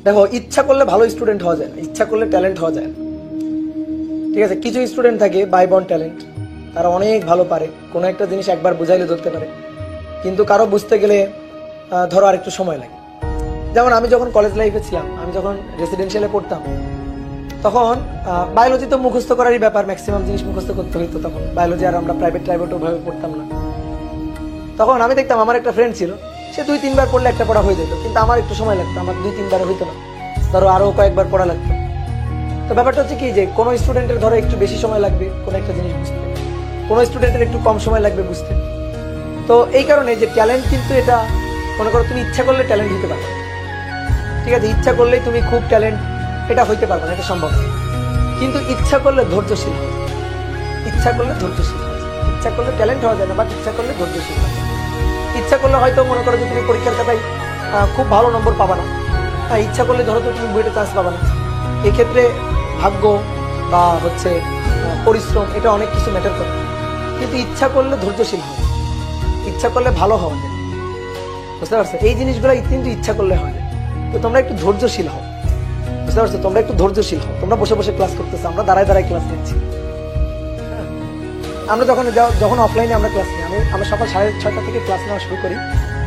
দেখো, ইচ্ছা করলে ভালো স্টুডেন্ট হওয়া যায় না, ইচ্ছা করলে ট্যালেন্ট হওয়া যায় না। ঠিক আছে, কিছু স্টুডেন্ট থাকে বাই বর্ন ট্যালেন্ট, তারা অনেক ভালো পারে, কোনো একটা জিনিস একবার বুঝাইলে ধরতে পারে, কিন্তু কারো বুঝতে গেলে ধরো আর একটু সময় লাগে। যেমন আমি যখন কলেজ লাইফে ছিলাম, আমি যখন রেসিডেন্সিয়ালে পড়তাম, তখন বায়োলজি তো মুখস্থ করারই ব্যাপার, ম্যাক্সিমাম জিনিস মুখস্থ করতে হইতো। তখন বায়োলজি আর আমরা প্রাইভেট ওভাবে পড়তাম না। তখন আমি দেখতাম আমার একটা ফ্রেন্ড ছিল, সে 2-3 বার পড়লে একটা পড়া হয়ে যেত, কিন্তু আমার একটু সময় লাগতো, আমার 2-3 বার হইতো না, ধরো আরো কয়েকবার পড়া লাগতো। তো ব্যাপারটা হচ্ছে কি, যে কোনো স্টুডেন্টের ধরো একটু বেশি সময় লাগবে কোনো একটা জিনিস বুঝতে, কোনো স্টুডেন্টের একটু কম সময় লাগবে বুঝতে। তো এই কারণে যে ট্যালেন্ট, কিন্তু এটা মনে করো তুমি ইচ্ছা করলে ট্যালেন্ট হতে পারবে। ঠিক আছে, ইচ্ছা করলেই তুমি খুব ট্যালেন্ট এটা হইতে পারবে না, এটা সম্ভব না। কিন্তু ইচ্ছা করলে ধৈর্যশীল হবে, ইচ্ছা করলে ধৈর্যশীল হবে। ইচ্ছা করলে ট্যালেন্ট হওয়া যায় না, বাট ইচ্ছা করলে ধৈর্যশীল হবে। ইচ্ছা করলে হয়তো মনে করো যে তুমি পরীক্ষার খাতায় খুব ভালো নম্বর পাবা না, ইচ্ছা করলে ধরো তো তুমি বুয়েটে চান্স পাবা না। এক্ষেত্রে ভাগ্য বা হচ্ছে পরিশ্রম, এটা অনেক কিছু ম্যাটার করে। কিন্তু ইচ্ছা করলে ধৈর্যশীল হবে, ইচ্ছা করলে ভালো হওয়া যায়, বুঝতে পারছো? এই জিনিসগুলো কিন্তু ইচ্ছা করলে হয় না। তো তোমরা একটু ধৈর্যশীল হও, বুঝতে পারছো? তোমরা একটু ধৈর্যশীল হও। তোমরা বসে বসে ক্লাস করতেছো, আমরা দাঁড়ায় দাঁড়ায় ক্লাস নিচ্ছি। আমরা যখন অফলাইনে আমরা ক্লাস নিই, আমরা সকাল 6:30 থেকে ক্লাস নেওয়া শুরু করি।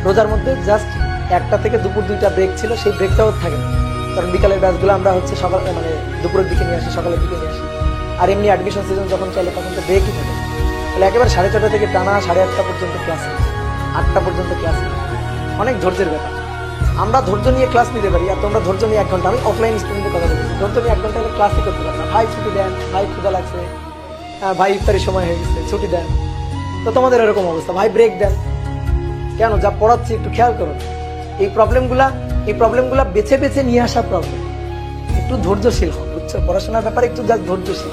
রোজার মধ্যে জাস্ট 1টা থেকে দুপুর 2টা ব্রেক ছিল, সেই ব্রেকটাও থাকে না, কারণ বিকালের ব্যাচগুলো আমরা হচ্ছে সকাল মানে দুপুরের দিকে নিয়ে আসি, সকালের দিকে নিয়ে আসি। আর এমনি অ্যাডমিশন সিজন যখন চলে তখন তো ব্রেকই থাকে। তাহলে একেবারে 6:30 থেকে টানা 8:30 পর্যন্ত ক্লাস নেই, 8টা পর্যন্ত ক্লাস নেই। অনেক ধৈর্যের ব্যাপার। আমরা ধৈর্য নিয়ে ক্লাস নিতে পারি, আর তোমরা ধৈর্য নিয়ে 1 ঘন্টা, আমি অফলাইন স্টুডেন্টের কথা বলছি, ধৈর্য নিয়ে 1 ঘন্টা ক্লাসই করতে পারবে না। ভাই ছুটি দেন, ভাই ক্ষুধা লাগছে, ভাই ইফতারির সময় হয়ে গেছে, ছুটি দেন। তো তোমাদের এরকম অবস্থা, ভাই ব্রেক দেন। কেন? যা পড়াচ্ছি একটু খেয়াল করো। এই প্রবলেমগুলা বেছে বেছে নিয়ে আসা প্রবলেম। একটু ধৈর্যশীল হও, বুঝছো? পড়াশোনার ব্যাপারে একটু জাস্ট ধৈর্যশীল।